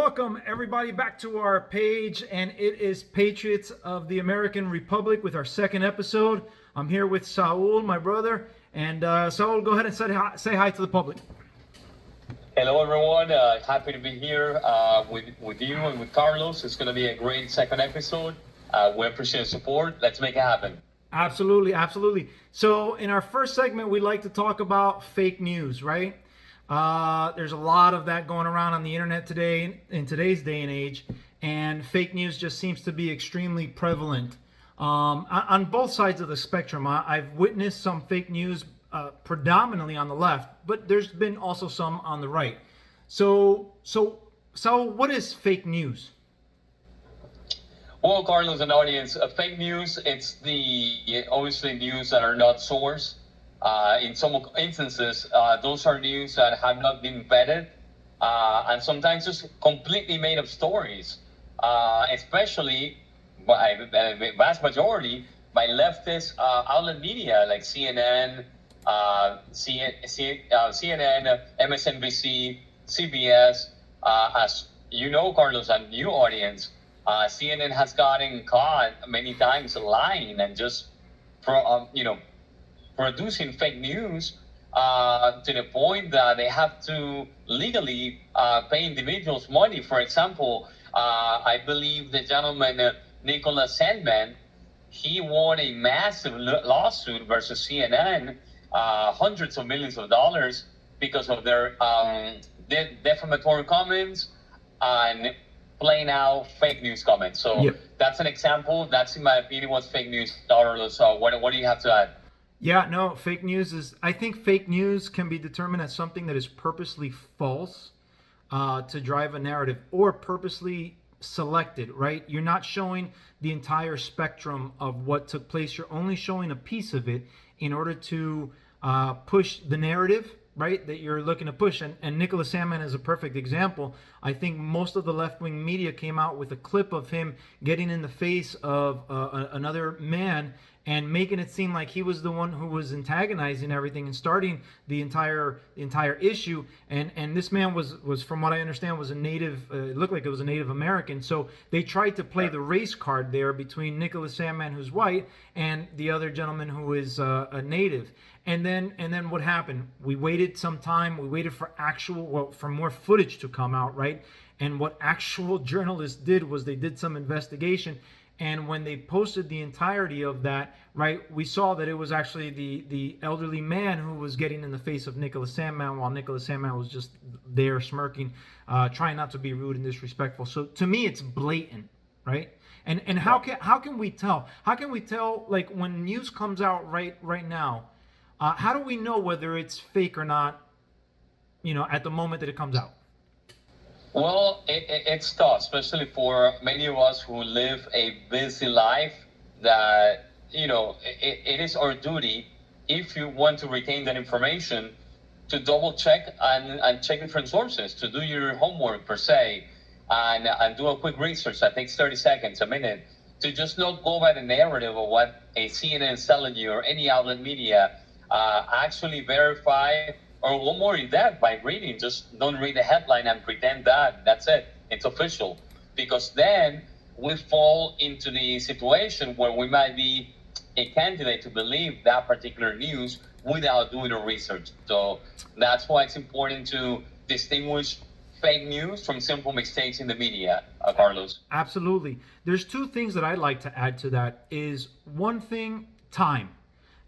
welcome everybody back to our page, and it is Patriots of the American Republic with our second episode. I'm here with Saul, my brother, and Saul, go ahead and say hi to the public. Hello, everyone. Happy to be here with you and with Carlos. It's going to be a great second episode. We appreciate the support. Let's make it happen. Absolutely, absolutely. So in our first segment, we like to talk about fake news, right? There's a lot of that going around on the internet today, in today's day and age, and fake news just seems to be extremely prevalent on both sides of the spectrum. I've witnessed some fake news predominantly on the left, but there's been also some on the right. So what is fake news? Well, Carlos and audience, fake news, it's the obviously news that are not sourced. In some instances, those are news that have not been vetted, and sometimes just completely made up stories, especially by the vast majority by leftist outlet media like CNN, CNN, MSNBC, CBS. As you know, Carlos, and you audience, CNN has gotten caught many times lying and just producing fake news to the point that they have to legally pay individuals money. For example, I believe the gentleman Nicholas Sandman, he won a massive lawsuit versus CNN, hundreds of millions of dollars, because of their defamatory comments and plain out fake news comments. So yep. That's an example. That's, in my opinion, what's fake news. So what do you have to add? Yeah, no, fake news is, I think fake news can be determined as something that is purposely false to drive a narrative, or purposely selected, right? You're not showing the entire spectrum of what took place. You're only showing a piece of it in order to push the narrative, right, that you're looking to push. And Nicholas Sandman is a perfect example. I think most of the left-wing media came out with a clip of him getting in the face of another man and making it seem like he was the one who was antagonizing everything and starting the entire issue. And this man was, from what I understand, was a native. It looked like it was a Native American. So they tried to play the race card there between Nicholas Sandman, who's white, and the other gentleman who is a native. And then what happened? We waited some time. We waited for for more footage to come out, right? And what actual journalists did was they did some investigation. And when they posted the entirety of that, right, we saw that it was actually the elderly man who was getting in the face of Nicholas Sandman, while Nicholas Sandman was just there smirking, trying not to be rude and disrespectful. So to me, it's blatant, right? And how can we tell? How can we tell, like, when news comes out right now? How do we know whether it's fake or not? At the moment that it comes out. Well, it's tough, especially for many of us who live a busy life, that, it is our duty, if you want to retain that information, to double check and check different sources, to do your homework per se, and do a quick research that takes 30 seconds, a minute, to just not go by the narrative of what a CNN is telling you or any outlet media. Actually verify, or one more in depth by reading. Just don't read the headline and pretend that's it, it's official, because then we fall into the situation where we might be a candidate to believe that particular news without doing the research. So that's why it's important to distinguish fake news from simple mistakes in the media, Carlos. Absolutely. There's two things that I'd like to add to that. Is one thing, time.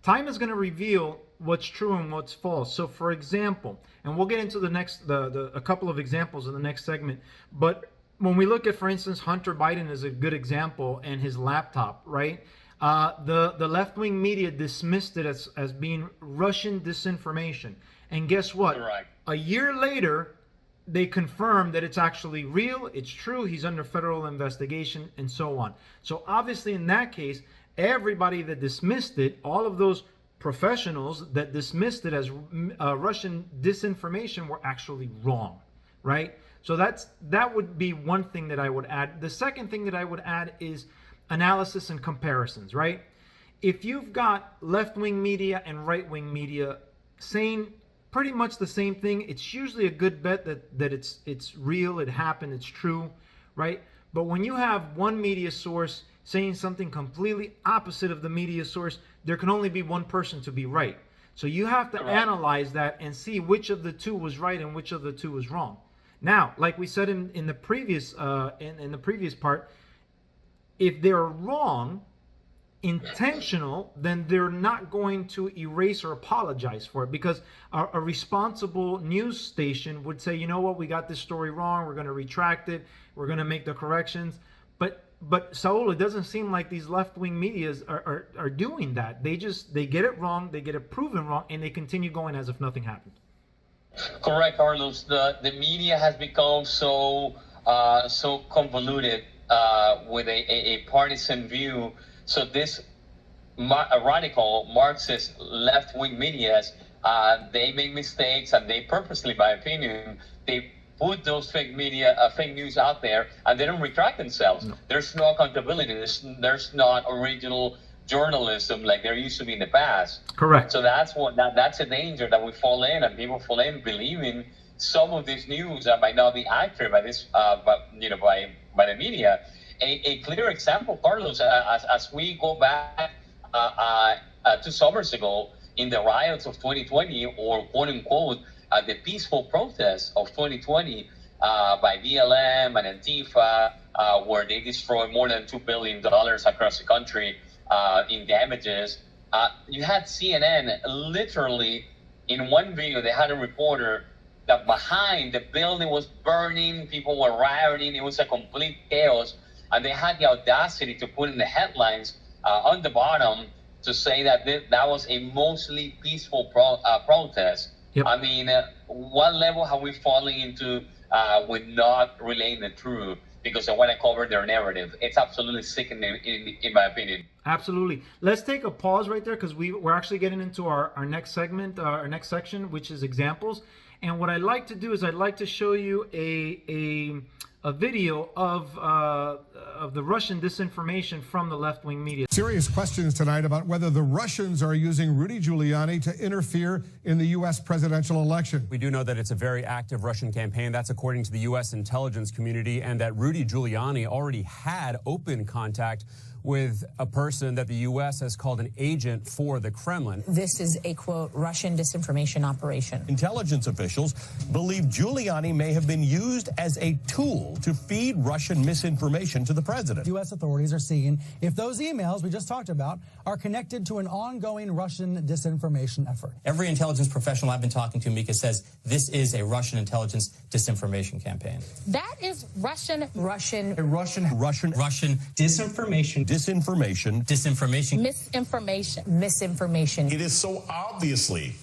Time is going to reveal what's true and what's false. So, for example, and we'll get into a couple of examples in the next segment, but when we look at, for instance, Hunter Biden is a good example, and his laptop, right? The left-wing media dismissed it as being Russian disinformation. And guess what? Correct. A year later, they confirmed that it's actually real, it's true, he's under federal investigation, and so on. So obviously, in that case, everybody that dismissed it, all of those professionals that dismissed it as Russian disinformation, were actually wrong, right? So that would be one thing that I would add. The second thing that I would add is analysis and comparisons, right? If you've got left-wing media and right-wing media saying pretty much the same thing. It's usually a good bet that it's real, it happened, it's true, right? But when you have one media source saying something completely opposite of the media source, there can only be one person to be right. So you have to analyze that and see which of the two was right and which of the two was wrong. Now, like we said in the previous in the previous part, if they're wrong, intentional, then they're not going to erase or apologize for it, because a responsible news station would say, you know what, we got this story wrong, we're going to retract it, we're going to make the corrections. But Saul, it doesn't seem like these left-wing medias are doing that. They get it wrong, they get it proven wrong, and they continue going as if nothing happened. Correct, Carlos. The media has become so convoluted with a partisan view. So this radical Marxist left-wing medias, they make mistakes, and they purposely, my opinion, they put those fake news out there, and they don't retract themselves. No. There's no accountability. There's not original journalism like there used to be in the past. Correct. So that's a danger that we fall in, and people fall in believing some of this news that might not be accurate by the media. A clear example, Carlos, as we go back 2 summers ago in the riots of 2020, or quote unquote the peaceful protests of 2020 by BLM and Antifa, where they destroyed more than $2 billion across the country in damages. You had CNN literally in one video. They had a reporter that behind the building was burning, people were rioting, it was a complete chaos, and they had the audacity to put in the headlines on the bottom to say that that was a mostly peaceful protest. Yep. I mean, what level have we fallen into with not relaying the truth because they want to cover their narrative? It's absolutely sickening, in my opinion. Absolutely. Let's take a pause right there, because we're actually getting into our next segment, our next section, which is examples. And what I'd like to do is I'd like to show you a video of the Russian disinformation from the left-wing media. Serious questions tonight about whether the Russians are using Rudy Giuliani to interfere in the U.S. presidential election. We do know that it's a very active Russian campaign. That's according to the U.S. intelligence community, and that Rudy Giuliani already had open contact with a person that the U.S. has called an agent for the Kremlin. This is a, quote, Russian disinformation operation. Intelligence officials believe Giuliani may have been used as a tool to feed Russian misinformation to the president. U.S. authorities are seeing if those emails we just talked about are connected to an ongoing Russian disinformation effort. Every intelligence professional I've been talking to, Mika, says this is a Russian intelligence disinformation campaign. That is Russian disinformation, misinformation. It is so obviously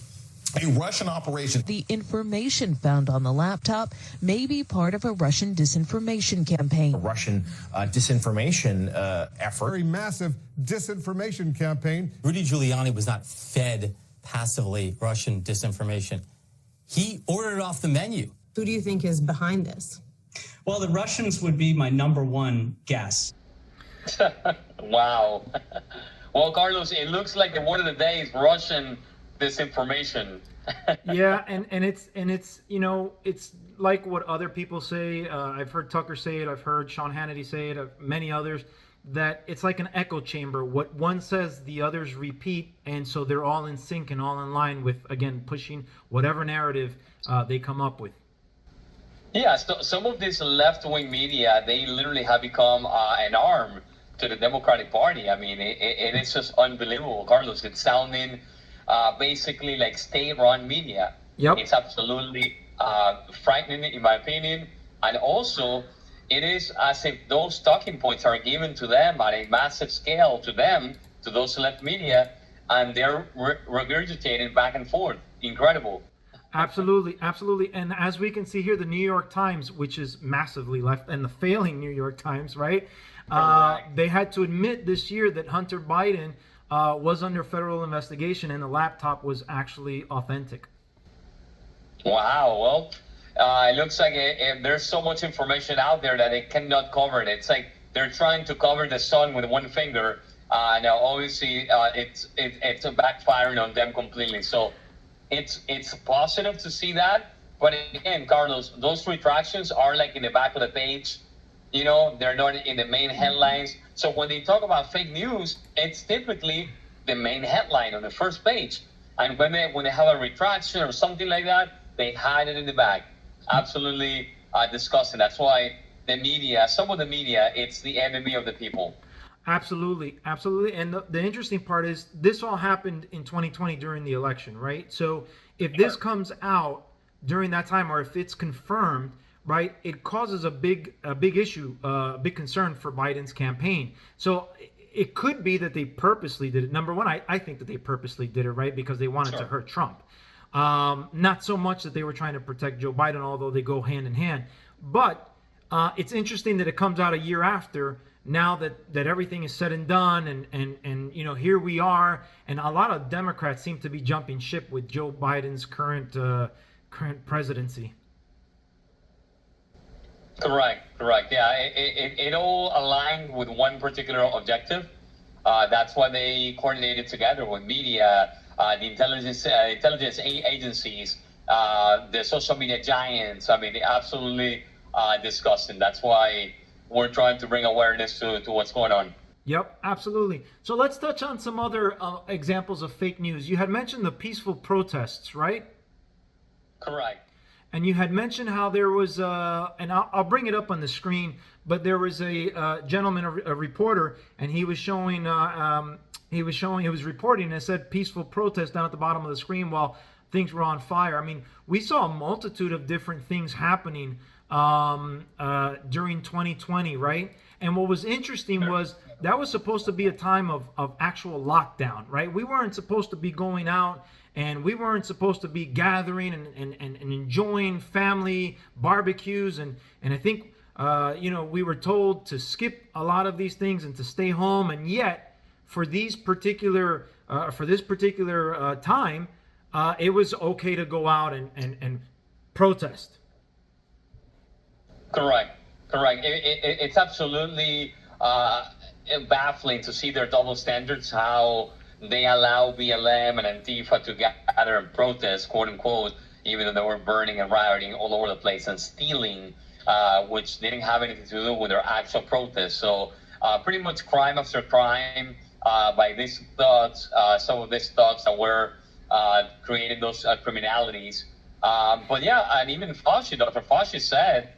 a Russian operation. The information found on the laptop may be part of a Russian disinformation campaign. A Russian disinformation effort. Very massive disinformation campaign. Rudy Giuliani was not fed passively Russian disinformation. He ordered it off the menu. Who do you think is behind this? Well, the Russians would be my number one guess. Wow. Well, Carlos, it looks like the word of the day is Russian disinformation. Yeah, and it's you know, it's like what other people say. I've heard Tucker say it. I've heard Sean Hannity say it. Many others, that it's like an echo chamber. What one says, the others repeat, and so they're all in sync and all in line with, again, pushing whatever narrative they come up with. Yeah, so some of this left-wing media, they literally have become an arm to the Democratic Party. I mean, it is just unbelievable, Carlos. It's sounding basically like state-run media. Yep. It's absolutely frightening, in my opinion. And also, it is as if those talking points are given to them at a massive scale to them, to those left media, and they're regurgitated back and forth. Incredible. Absolutely, absolutely. And as we can see here, the New York Times, which is massively left, and the failing New York Times, right? They had to admit this year that Hunter Biden was under federal investigation, and the laptop was actually authentic. Wow. Well, it looks like there's so much information out there that they cannot cover it. It's like they're trying to cover the sun with one finger. Now, obviously, it's backfiring on them completely. So it's positive to see that. But again, Carlos, those retractions are like in the back of the page. They're not in the main headlines. So when they talk about fake news, it's typically the main headline on the first page. And when they have a retraction or something like that, they hide it in the back. Absolutely disgusting. That's why some of the media, it's the enemy of the people. Absolutely, absolutely. And the interesting part is this all happened in 2020 during the election, right? So if this comes out during that time, or if it's confirmed, right, it causes a big issue, a big concern for Biden's campaign. So it could be that they purposely did it. Number one, I think that they purposely did it, right, because they wanted to hurt Trump. Not so much that they were trying to protect Joe Biden, although they go hand in hand. But it's interesting that it comes out a year after, now that everything is said and done, and here we are, and a lot of Democrats seem to be jumping ship with Joe Biden's current presidency. Correct. Yeah, it all aligned with one particular objective. That's why they coordinated together with media, the intelligence agencies, the social media giants. I mean, they absolutely disgusting. That's why we're trying to bring awareness to what's going on. Yep, absolutely. So let's touch on some other examples of fake news. You had mentioned the peaceful protests, right? Correct. And you had mentioned how there was, and I'll bring it up on the screen, but there was a gentleman, a reporter, and he was reporting, and it said peaceful protest down at the bottom of the screen while things were on fire. I mean, we saw a multitude of different things happening during 2020, right? And what was interesting was that was supposed to be a time of actual lockdown, right? We weren't supposed to be going out, and we weren't supposed to be gathering and enjoying family barbecues, and I think we were told to skip a lot of these things and to stay home, and yet for this particular time, it was okay to go out and protest. Correct. It's absolutely baffling to see their double standards, how they allow BLM and Antifa to gather and protest, quote unquote, even though they were burning and rioting all over the place and stealing, which didn't have anything to do with their actual protest. So pretty much crime after crime by these thugs, some of these thugs that were creating those criminalities. But yeah, and even Dr. Fauci said,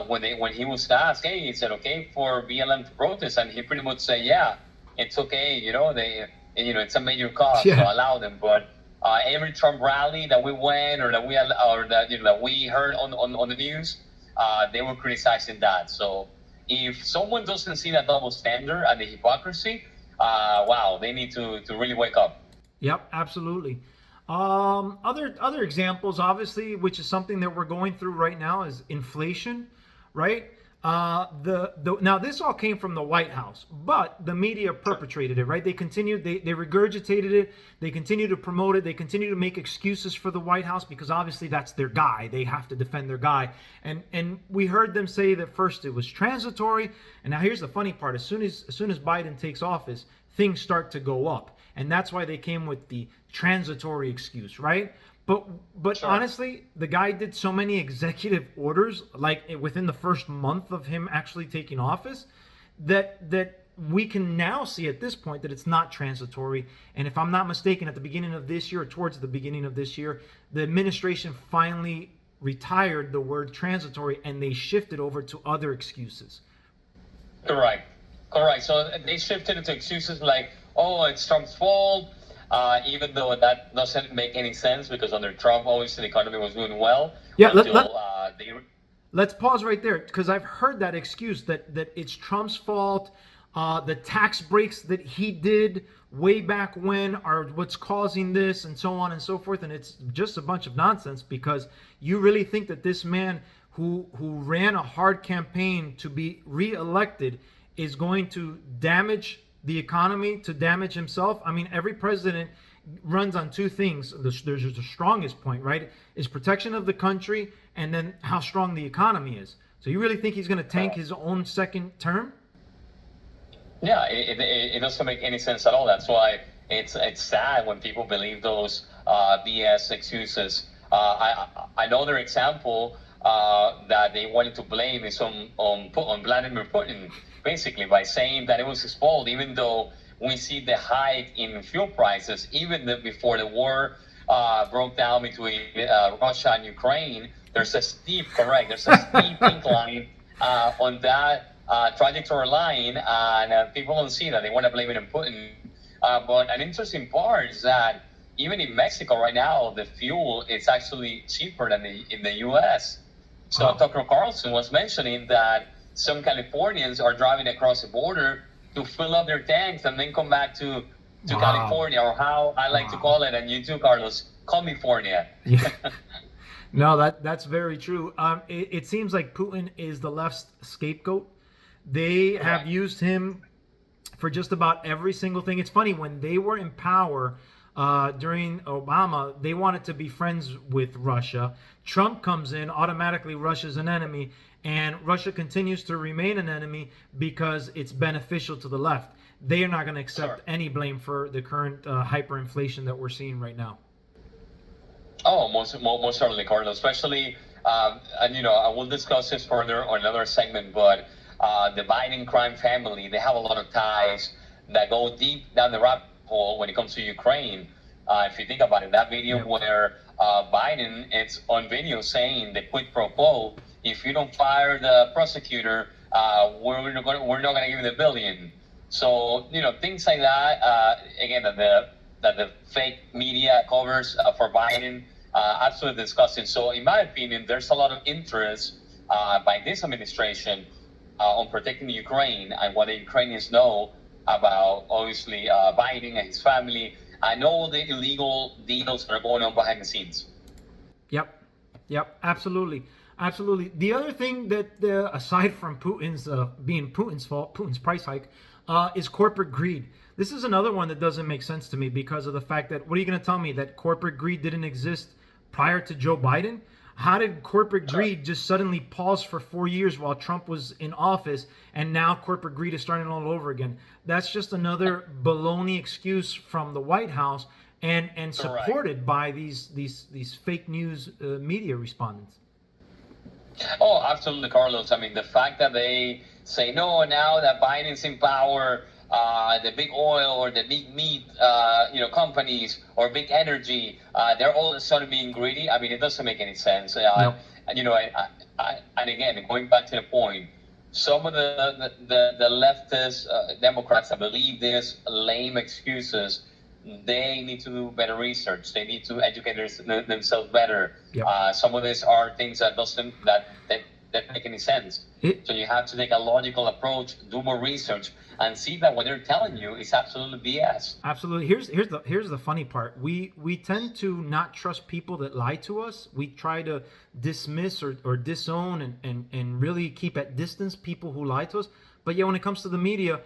when he was asked, hey, he said, okay for BLM to protest, and he pretty much said, yeah, it's okay, it's a major cause, so allow them. But every Trump rally that we went or that we heard on the news, they were criticizing that. So if someone doesn't see that double standard and the hypocrisy, wow, they need to really wake up. Yep, absolutely. Other examples, obviously, which is something that we're going through right now, is inflation, right? Now this all came from the White House, but the media perpetrated it, right? They continued, they regurgitated it, they continue to promote it, they continue to make excuses for the White House because obviously that's their guy. They have to defend their guy. And we heard them say that first it was transitory, and now here's the funny part: as soon as Biden takes office, things start to go up. And that's why they came with the transitory excuse, right? But honestly, the guy did so many executive orders, like within the first month of him actually taking office, that we can now see at this point that it's not transitory. And if I'm not mistaken, at the beginning of this year, or towards the beginning of this year, the administration finally retired the word transitory and they shifted over to other excuses. Correct. So they shifted into excuses like, oh, it's Trump's fault, even though that doesn't make any sense because under Trump, obviously, the economy was doing well. Yeah, let's pause right there because I've heard that excuse that it's Trump's fault. The tax breaks that he did way back when are what's causing this, and so on and so forth. And it's just a bunch of nonsense, because you really think that this man who ran a hard campaign to be reelected is going to damage the economy, to damage himself? I mean, every president runs on two things. There's the strongest point, right, is protection of the country, and then how strong the economy is. So you really think he's going to tank his own second term? Yeah, it doesn't make any sense at all. That's why it's sad when people believe those BS excuses. Another example that they wanted to blame is on Vladimir Putin, basically by saying that it was his fault, even though we see the hike in fuel prices, even before the war broke down between Russia and Ukraine. There's a steep incline on that trajectory line, and people don't see that. They want to blame it on Putin. But an interesting part is that even in Mexico right now, the fuel is actually cheaper than in the U.S. So Tucker Carlson was mentioning that some Californians are driving across the border to fill up their tanks and then come back to California, or how I like to call it, and you too, Carlos, California. Yeah. No, that's very true. It seems like Putin is the left's scapegoat. They have used him for just about every single thing. It's funny, when they were in power during Obama, they wanted to be friends with Russia. Trump comes in, automatically Russia's an enemy, and Russia continues to remain an enemy because it's beneficial to the left. They are not going to accept any blame for the current hyperinflation that we're seeing right now. Oh, most certainly, Carlos. Especially, and I will discuss this further on another segment, but the Biden crime family, they have a lot of ties that go deep down the rabbit hole when it comes to Ukraine. If you think about it, that video where Biden, it's on video saying the quid pro quo, if you don't fire the prosecutor, we're not going to give you the billion. So, things like that, again, that the fake media covers for Biden, absolutely disgusting. So, in my opinion, there's a lot of interest by this administration on protecting Ukraine and what the Ukrainians know about, obviously, Biden and his family, and all the illegal deals that are going on behind the scenes. Yep, absolutely. The other thing that, aside from Putin's being Putin's fault, Putin's price hike, is corporate greed. This is another one that doesn't make sense to me because of the fact that, what are you going to tell me, that corporate greed didn't exist prior to Joe Biden? How did corporate greed just suddenly pause for 4 years while Trump was in office, and now corporate greed is starting all over again? That's just another baloney excuse from the White House, and supported by these fake news media respondents. Oh, absolutely, Carlos. I mean, the fact that they say, no, now that Biden's in power, the big oil or the big meat, companies or big energy, they're all of a sudden being greedy. I mean, it doesn't make any sense. No. And again, going back to the point, some of the leftist Democrats that believe these lame excuses, they need to do better research. They need to educate themselves better. Yep. Some of these are things that make any sense. So you have to take a logical approach, do more research, and see that what they're telling you is absolutely BS. Absolutely. Here's the funny part. We tend to not trust people that lie to us. We try to dismiss or disown and really keep at distance people who lie to us. But yeah, when it comes to the media,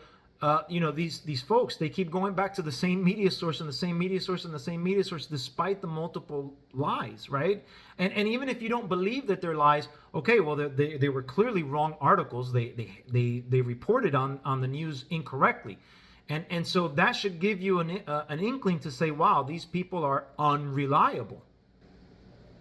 these folks, they keep going back to the same media source and the same media source and the same media source, despite the multiple lies, right? And even if you don't believe that they're lies, okay, well, they were clearly wrong articles. They reported on the news incorrectly, and so that should give you an inkling to say, wow, these people are unreliable.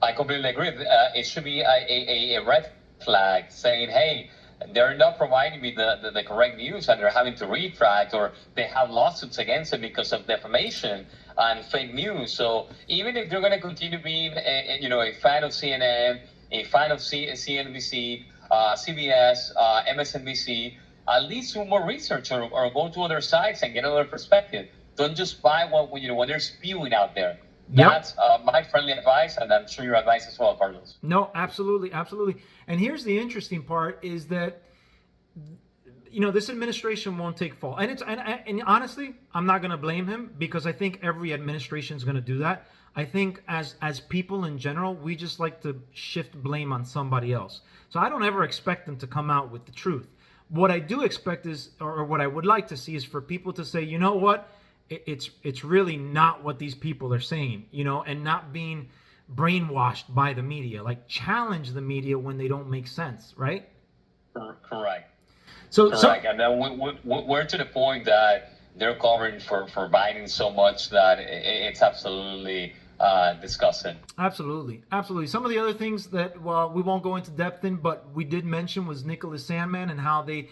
I completely agree. It should be a red flag saying, hey, they're not providing me the correct news, and they're having to retract, or they have lawsuits against them because of defamation and fake news. So even if they're going to continue being a fan of CNN, a fan of CNBC, CBS, MSNBC, at least do more research or go to other sites and get another perspective. Don't just buy what they're spewing out there. Yep. That's my friendly advice, and I'm sure your advice as well, Carlos. No, absolutely. And here's the interesting part is that, this administration won't take fault. And honestly, I'm not going to blame him, because I think every administration is going to do that. I think as people in general, we just like to shift blame on somebody else. So I don't ever expect them to come out with the truth. What I do expect is, or what I would like to see, is for people to say, you know what? It's really not what these people are saying, and not being brainwashed by the media. Like, challenge the media when they don't make sense, right? Correct. Correct. And then we're to the point that they're covering for Biden so much that it's absolutely discussing. Absolutely, absolutely. Some of the other things that, well, we won't go into depth in, but we did mention was Nicholas Sandmann and how they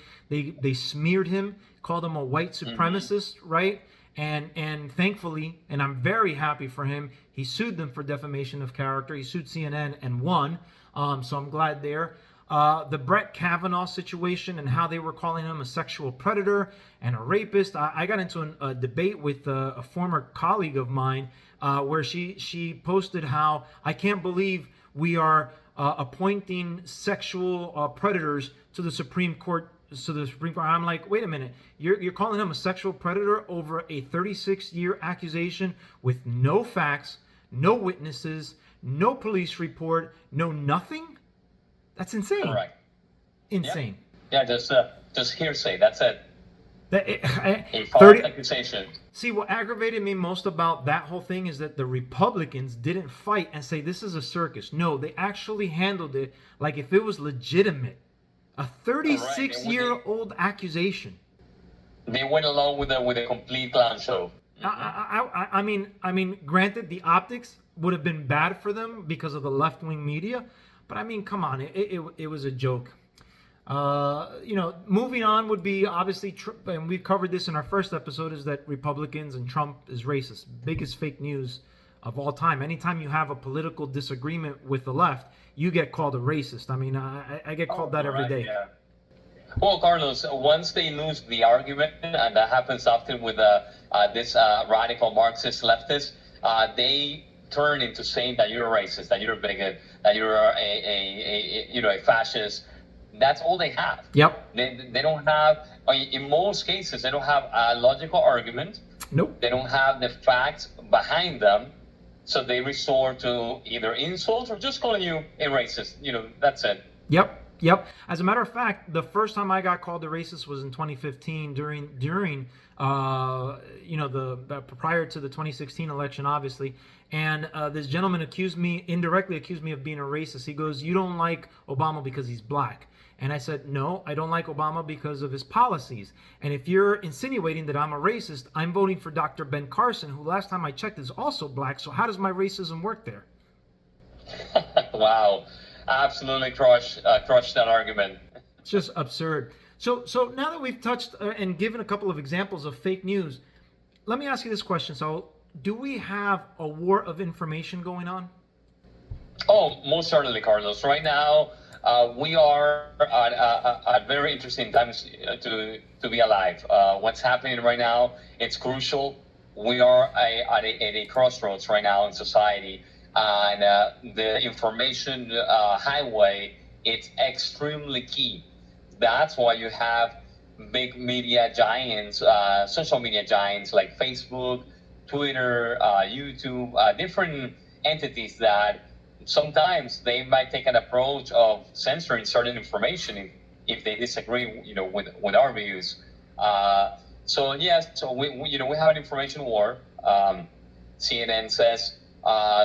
smeared him, called him a white supremacist, right? And thankfully, and I'm very happy for him, he sued them for defamation of character. He sued CNN and won. So I'm glad there. The Brett Kavanaugh situation and how they were calling him a sexual predator and a rapist. I got into a debate with a former colleague of mine where she posted how I can't believe we are appointing sexual predators to the Supreme Court. So the Supreme Court, I'm like, wait a minute, you're calling him a sexual predator over a 36-year accusation with no facts, no witnesses, no police report, no nothing? That's insane. Correct. Insane. Yeah, just hearsay. That's it. A false 30 accusation. See, what aggravated me most about that whole thing is that the Republicans didn't fight and say this is a circus. No, they actually handled it like if it was legitimate. A 36-year-old accusation. They went along with a complete clown show. I mean, granted, the optics would have been bad for them because of the left-wing media, but I mean, come on, it was a joke. Moving on would be obviously, and we've covered this in our first episode, is that Republicans and Trump is racist. Biggest fake news of all time. Anytime you have a political disagreement with the left, you get called a racist. I mean, I get called that every day. Yeah. Well, Carlos, once they lose the argument, and that happens often with this radical Marxist leftist, they turn into saying that you're a racist, that you're a bigot, that you're a fascist. That's all they have. Yep. They don't have, in most cases, they don't have a logical argument. Nope. They don't have the facts behind them. So they resort to either insults or just calling you a racist. That's it. Yep. As a matter of fact, the first time I got called a racist was in 2015 during the prior to the 2016 election, obviously. And this gentleman indirectly accused me of being a racist. He goes, "You don't like Obama because he's black." And I said, "No, I don't like Obama because of his policies. And if you're insinuating that I'm a racist, I'm voting for Dr. Ben Carson, who last time I checked is also black. So how does my racism work there?" Wow. Absolutely crushed that argument. It's just absurd. So now that we've touched and given a couple of examples of fake news, let me ask you this question. So do we have a war of information going on? Oh, most certainly, Carlos. Right now, we are at very interesting times to be alive. What's happening right now, it's crucial. We are at a crossroads right now in society. And the information highway, it's extremely key. That's why you have big media giants, social media giants like Facebook, Twitter, YouTube, different entities that sometimes they might take an approach of censoring certain information if they disagree, with our views. So we have an information war. CNN says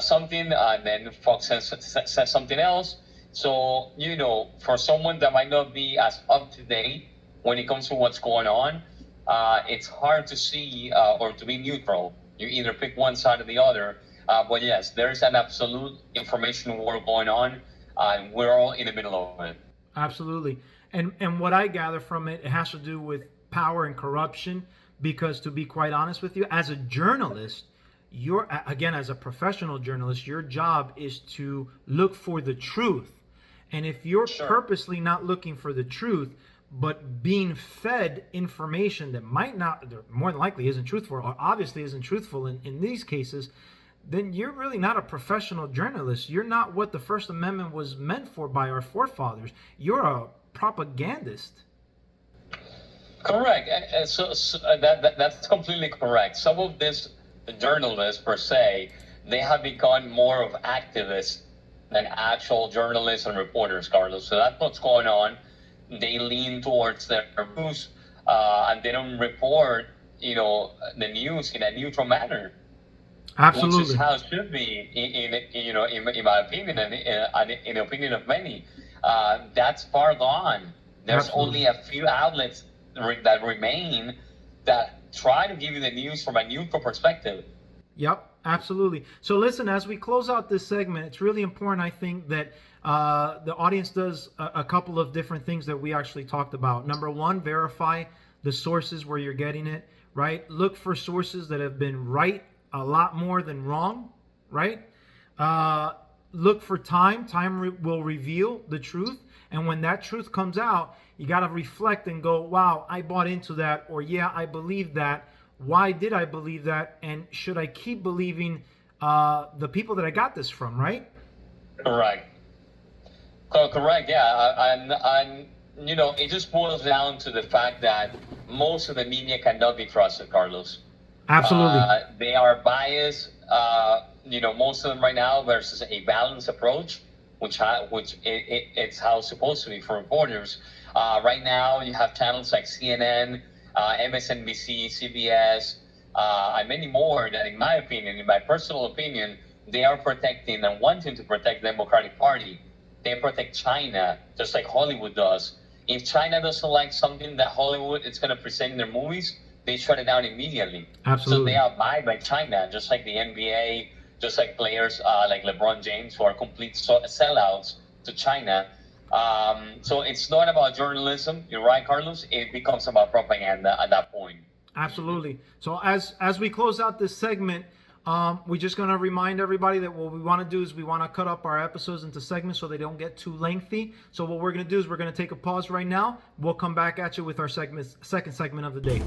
something, and then Fox says something else. So, for someone that might not be as up to date when it comes to what's going on, it's hard to see or to be neutral. You either pick one side or the other. But yes, there's an absolute information war going on, and we're all in the middle of it. Absolutely. And what I gather from it has to do with power and corruption, because to be quite honest with you, as a journalist, as a professional journalist, your job is to look for the truth. And if you're purposely not looking for the truth, but being fed information that might not, more than likely isn't truthful, or obviously isn't truthful in these cases, then you're really not a professional journalist. You're not what the First Amendment was meant for by our forefathers. You're a propagandist. Correct. So that's completely correct. Some of these journalists, per se, they have become more of activists than actual journalists and reporters, Carlos. So that's what's going on. They lean towards their views, and they don't report, the news in a neutral manner. Absolutely. Which is how it should be, in my opinion, and in the opinion of many. That's far gone. There's only a few outlets that remain that try to give you the news from a neutral perspective. Yep, Absolutely. So listen, as we close out this segment, it's really important, I think, that the audience does a couple of different things that we actually talked about. Number one, verify the sources where you're getting it, right? Look for sources that have been right a lot more than wrong, right? Look for time. Time will reveal the truth. And when that truth comes out, you got to reflect and go, wow, I bought into that, or yeah, I believe that. Why did I believe that? And should I keep believing the people that I got this from, right? Correct. Correct, yeah. And you know, it just boils down to the fact that most of the media cannot be trusted, Carlos. Absolutely. They are biased, you know, most of them right now versus a balanced approach, which it's how it's supposed to be for reporters. Right now, you have channels like CNN, MSNBC, CBS, and many more that, in my opinion, in my personal opinion, they are protecting and wanting to protect the Democratic Party. They protect China, just like Hollywood does. If China doesn't like something that Hollywood is going to present in their movies, they shut it down immediately. Absolutely. So they abide by China, just like the NBA, just like players like LeBron James, who are complete sellouts to China. So it's not about journalism. You're right, Carlos. It becomes about propaganda at that point. Absolutely. So as we close out this segment, we're just going to remind everybody that what we want to do is we want to cut up our episodes into segments so they don't get too lengthy. So what we're going to do is we're going to take a pause right now. We'll come back at you with our second segment of the day.